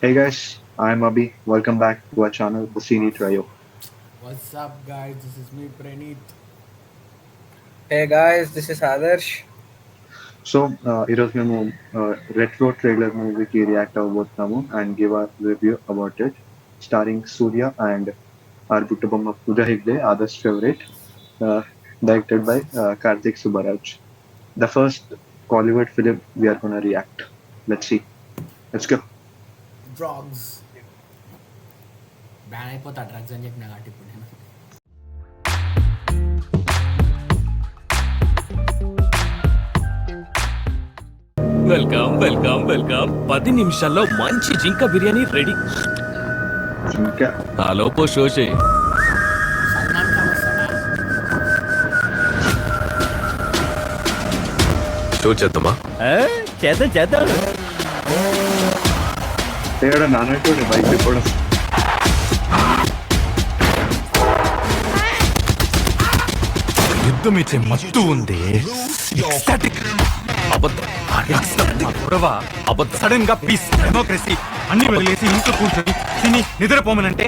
Hey guys, I'm Abhi. Welcome back to our channel, The Cine Trio. What's up, guys? This is me, Praneeth. Hey guys, this is Adarsh. ఈరోజు మేము retro trailer మూవీకి react అవ్వబోతున్నాము and give a review about it starring Suriya and our బుట్టబొమ్మ Pooja Hegde Adarsh favourite directed by Karthik Subbaraj the first Kollywood film we are gonna react let's see let's go drugs ban అయిపోతా drugs అని చెప్పిన కాబట్టి ఇప్పుడు నేను వెల్కమ్ వెల్కమ్ వెల్కమ్ 10 నిమిషాల్లో మంచి జింక బిర్యానీ రెడీ. ఇంకా ఆలోపో షోషే సల్మాన్ ఖాన్ వస్తాడా? షో చేద్దామా? చేద్దాం చేద్దాం. తేడా నాన్నట్టు బైక్ తిప్పడం యుద్ధం ఇచ్చే మత్తు ఉంది. సడన్ గా పీస్ డెమోక్రసీ అన్ని వదిలేసి ఇంట్లో కూర్చొని తిని నిద్రపోమనంటే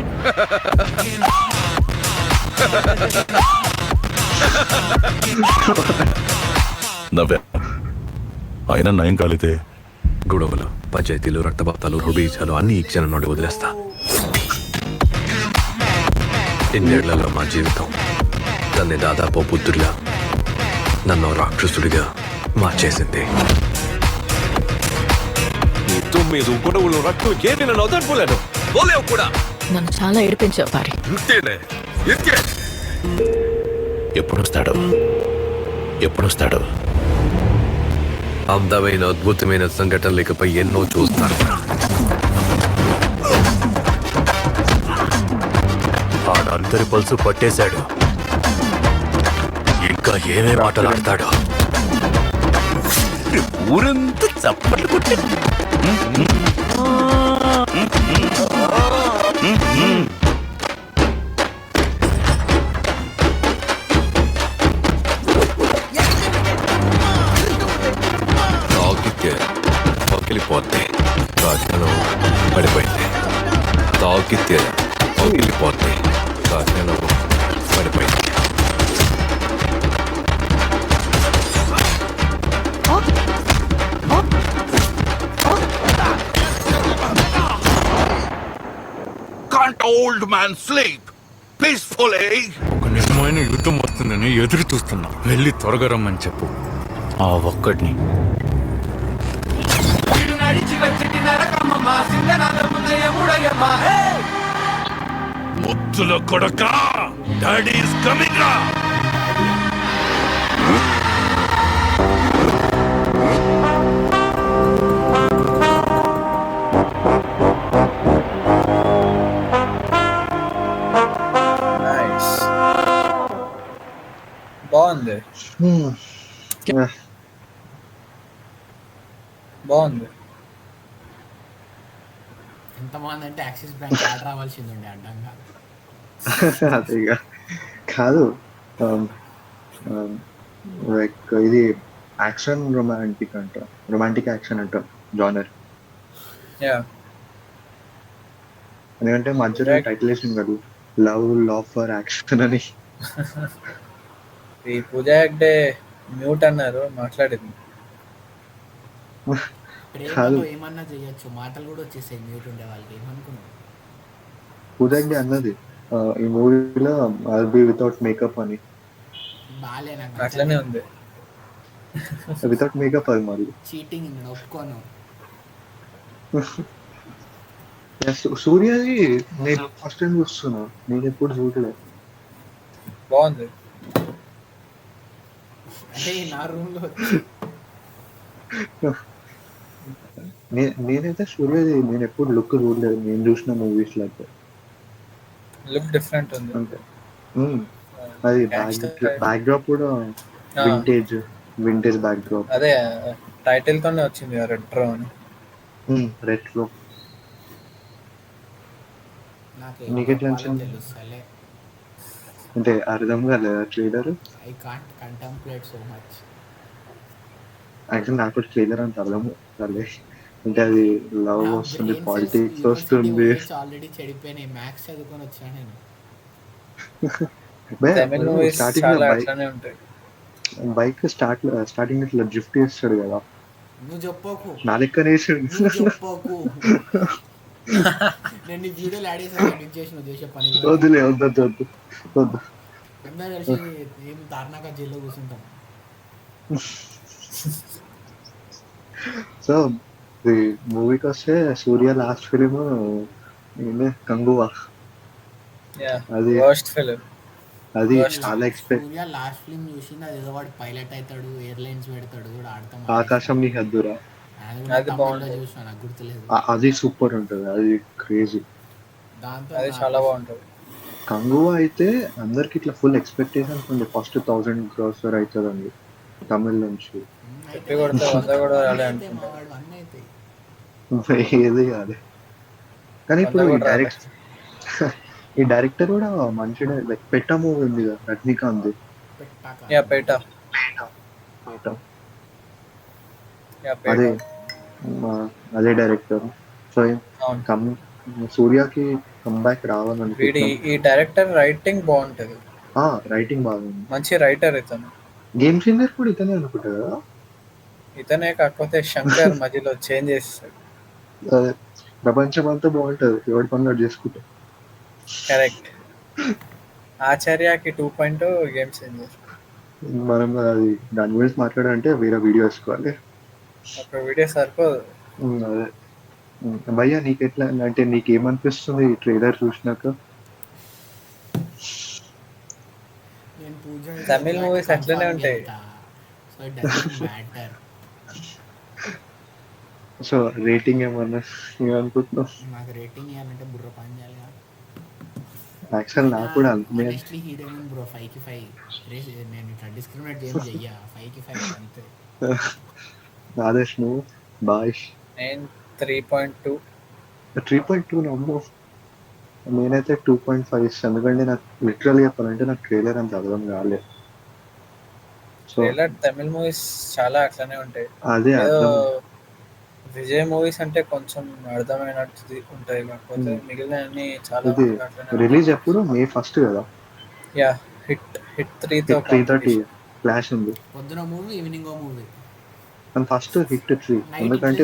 నవ్వే అయినా నయం కాలితే గొడవలు పంచాయతీలు రక్తపాతాలు రుబీజాలు అన్ని ఈ క్షణం నుండి వదిలేస్తా. ఇన్నేళ్లలో మా జీవితం దాన్ని దాదాపు బుద్ధుడిగా నన్ను రాక్షసుడిగా మార్చేసింది. తొమ్మిది గొడవలు రక్తం ఏమి నన్ను వదలపోలేను. పోలేవు కూడా. నన్ను చాలా ఏడిపించావు పారి. ఇంతేనే ఇంతే. ఎప్పుడొస్తాడు ఎప్పుడొస్తాడు అందమైన అద్భుతమైన సంఘటనలపై ఎన్నో చూస్తాను. ఆడందరి పల్సు పట్టేశాడు. ఇంకా ఏమేం మాటలాడతాడు. ఊరంతా చప్పట్లు కొట్టి తాకితే పగిలిపోతే కాకినం పడిపోయింది. తాకితే పగిలిపోతే కాకినం పడిపోయింది. Can't old man sleep peacefully. ఒక నిజమైన యుద్ధం వస్తుందని ఎదురు చూస్తున్నా. వెళ్ళి త్వరగా రమ్మని చెప్పు. ఆ ఒక్కడిని ముద్దుల కొడక డాడీ ఇస్ కమింగ్ రా. నైస్, బాగుంది బాగుంది. ఎంతమంది అంటే యాక్సిస్ బ్యాంక్ యాడ్ రావాల్సింది ఉండే అడ్డంగా. అదేగా కాదు లైక్ ఇది యాక్షన్ రొమాంటిక్ అంట, రొమాంటిక్ యాక్షన్ అంట జానర్. యా, ఎందుకంటే మధ్యలో టైటిల్ వేసింది కదా, లవ్ లవ్ ఫర్ యాక్షన్ అని. ఈ పూజా హెగ్డే మ్యూట్ అన్నారు, మాట్లాడింది. ప్రేమలో ఏమన్నా చేయొచ్చు, మాటలు కూడా వచ్చేసాయి మ్యూట్ ఉండే వాళ్ళకి. ఏమనుకున్నావు? పూజకి అన్నది ఈ మూవీలో ఐల్ బి వితౌట్ మేకప్ అని. బాలే నాకు అట్లనే ఉంది. వితౌట్ మేకప్ అది మరి. చీటింగ్ నేను ఒప్పుకోను. సూర్యది నేను ఫస్ట్ టైం చూస్తున్నా, నేను ఎప్పుడు చూడలేదు. బాగుంది. అంటే నా రూమ్ లో నేనైతే సూర్యది నేను ఎప్పుడు లుక్ చూడలేదు, నేను చూసిన మూవీస్ లో అయితే. లుక్ డిఫరెంట్ ఉంది. అంతే. అది బ్యాక్ డ్రాప్ కూడా వింటేజ్ వింటేజ్ బ్యాక్ డ్రాప్. అదే టైటిల్ తోనే వచ్చింది రెట్రో అని. రెట్రో. నాకు నీకెట్లా అనిపించింది? తెలుస్తలే. అంటే అర్థం కాలేదా trailer? I can't contemplate so much. Actual నాకు ట్రైలర్ అంత అర్థం కాలేదు. అంటే అది లవ్ వస్తుంది, పాలిటిక్స్ వస్తుంది. ఆల్రెడీ చెడిపోయినాయి. మ్యాథ్స్ చదువుకొని వచ్చాను నేను. తమిళ్ మూవీస్ స్టార్టింగ్ చాలా లో అట్లానే ఉంటాయి. బైక్ స్టార్టింగ్ ఇట్లా డ్రిఫ్ట్ చేస్తాడు కదా, నువ్వు చెప్పకు, నా లెక్కనే వేసాడు. నువ్వు చెప్పకు. నేను నీ వీడియోలు యాడ్ చేసాను, ఎడిట్ చేసి నువ్వు చేసే పని. వద్దులే, వద్దు. అందరూ కలిసి ఏం తార్నాక జైల్లో కూర్చుంటాం. సో ఈ మూవీకి వస్తే సూర్య లాస్ట్ ఫిలిం కంగువా. అది వర్స్ట్ ఫిలిం. అది చాలా ఎక్స్పెక్ట్. సూర్య లాస్ట్ ఫిల్మ్ చూసింది, అది ఏదో వాడు పైలట్ అవుతాడు, ఎయిర్లైన్స్ పెడతాడు, కూడా ఆడతాం. ఆకాశం నీ హద్దురా, అది బాగుంటుంది. చూసిన, నాకు గుర్తులేదు. అది సూపర్ ఉంటుంది, అది క్రేజీ. దాంతో అది చాలా బాగుంటుంది. కంగువా అయితే అందరికి ఇట్లా ఫుల్ ఎక్స్పెక్టేషన్స్ ఉంది, ఫస్ట్ 1000 crores అవుతుంది అండి తమిళ నుంచి. చెప్పి కొడితే 100 కూడా రాలే అనుకుంటా. అన్నీ అవుతాయి. ఏది కాదు. కానీ ఇప్పుడు ఈ డైరెక్టర్ కూడా మంచిగా, లైక్ పెట్ట మూవీ ఉంది కదా రజనీకాంత్, యా పేట. అదే అదే డైరెక్టర్. సో సూర్యకి కంబ్యాక్ వీడి రావాలనుకుంటున్నాం. ఈ డైరెక్టర్ రైటింగ్ బాగుంటది, రైటింగ్ బాగుంది. మంచి రైటర్ ఇతను. గేమ్ చేంజర్ కూడా ఇతనే అనుకుంటా కదా. ఇతనే కాకపోతే శంకర్ మధ్యలో చేంజ్ చేస్తాడు. అదే ప్రపంచం అంతా బాగుంటది, ఎవరి పనులు చేసుకుంటా. కరెక్ట్. ఆచార్యకి 2.0 game changer. మనం అది దాని గురించి మాట్లాడాలంటే వేరే వీడియో వేసుకోవాలి. ఒక వీడియో సరిపోదు. అదే భయ్యా, నీకు ఎట్లా అంటే నీకేమనిపిస్తుంది ఈ ట్రైలర్ చూసినాక? నేను పూజ తమిళ్ మూవీస్ అట్లనే ఉంటాయి. So it doesn't matter. So rating ఏమన్నా అనుకుంటున్నావు? నాకు రేటింగ్ ఇవ్వాలంటే బుర్ర పని చేయాలి కదా. యాక్చువల్ నాకు కూడా అనుకునే ఆనెస్ట్లీ హీరోయిన్ బ్రో 5కి 5. నేను ఇట్లా డిస్క్రిమినేట్ చెయ్యా. 5కి 5 అంతే. ఆదేశ్ నువ్వు బాయిష్? నేను 3.2. 3.2 నమ్ము. నేనైతే 2.5 ఇస్తాను, ఎందుకంటే నాకు లిటరల్ చెప్పాలంటే నాకు ట్రైలర్ అంత అర్థం కాలేదు. సో తమిళ్ మూవీస్ చాలా అట్లనే ఉంటాయి. అదే ఏదో అర్థం. విజయ్ మూవీస్ అంటే కొంచెం అర్థమైనట్టు ఉంటాయి, కాకపోతే మిగిలిన అన్ని చాలా ఇది అట్లనే. రిలీజ్ ఎప్పుడు? May 1st కదా. యా హిట్ 3తో 3:30 ఫ్లాష్ ఉంది. పొద్దున మూవీ, ఈవినింగ్ మూవీ. కానీ ఫస్ట్ హిట్ 3, ఎందుకంటే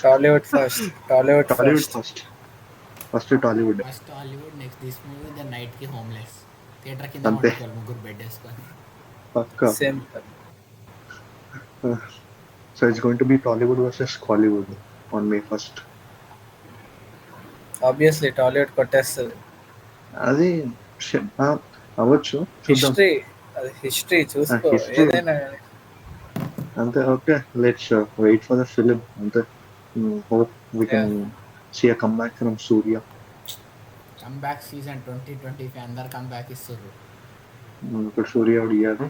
Tollywood first. Tollywood first Tollywood. First Hollywood, next this movie, then night కి హోమ్లెస్. థియేటర్ కింద అంతే. వండుకోవాలి, ముగ్గురు బెడ్ వేసుకొని. పక్కా. Simple. So it's going to be Tollywood versus Collywood on May 1st. Obviously Tollywood కొట్టేస్తుంది. అది అవ్వచ్చు, చూద్దాం. హిస్టరీ, అది హిస్టరీ చూసుకో. history. ఏదైనా అంతే. Okay, let's wait for the film. అంతే. Hope we can see a comeback from Surya. Comeback season 2025 అందరు కమ్బ్యాక్ ఇస్తారు. ఇప్పుడు సూర్య ఇయ్యాలి.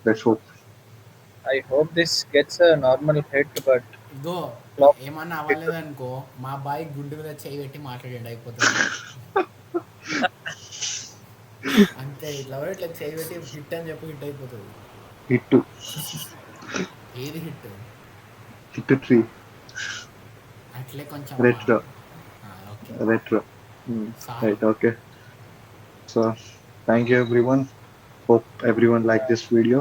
Let's hope. I hope this gets a normal hit, but ఇదో Flop. ఏమన్నా అవ్వలేదు అనుకో, మా బాయ్ గుండు మీద చేయి పెట్టి మాట్లాడండి, అయిపోతుంది. అంతే, ఇట్లా ఇట్లా చేయి పెట్టి హిట్ అని చెప్పి హిట్ అయిపోతుంది. హిట్ ఏది హిట్? హిట్ 3 అట్లే కొంచెం retro. Right, okay. So thank you everyone. Hope everyone liked this video.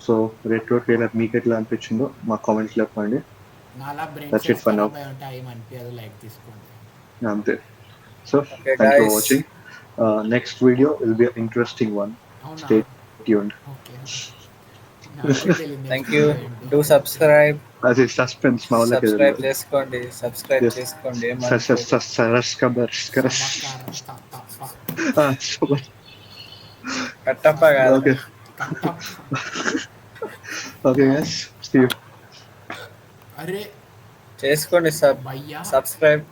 So retro trailer మీకు ఎట్లా అనిపించిందో మా కామెంట్స్ లో చెప్పండి. నాలా brain That's it for now. ఉంటే ఏమనిపించదు, లైక్ తీసుకోండి. అంతే. So Okay, thank you for guys. watching. Next video will be an interesting one. అవునా? Stay tuned. Okay. Thank you. Do subscribe. అది సస్పెన్స్ మా వాళ్ళకి సబ్స్క్రైబ్ చేసుకోండి. Subscribe Yes. చేసుకోండి. కట్టప్ప కాదు. Okay. Okay guys, see you. అరే చేసుకోండి. భయ్యా సబ్స్క్రైబ్.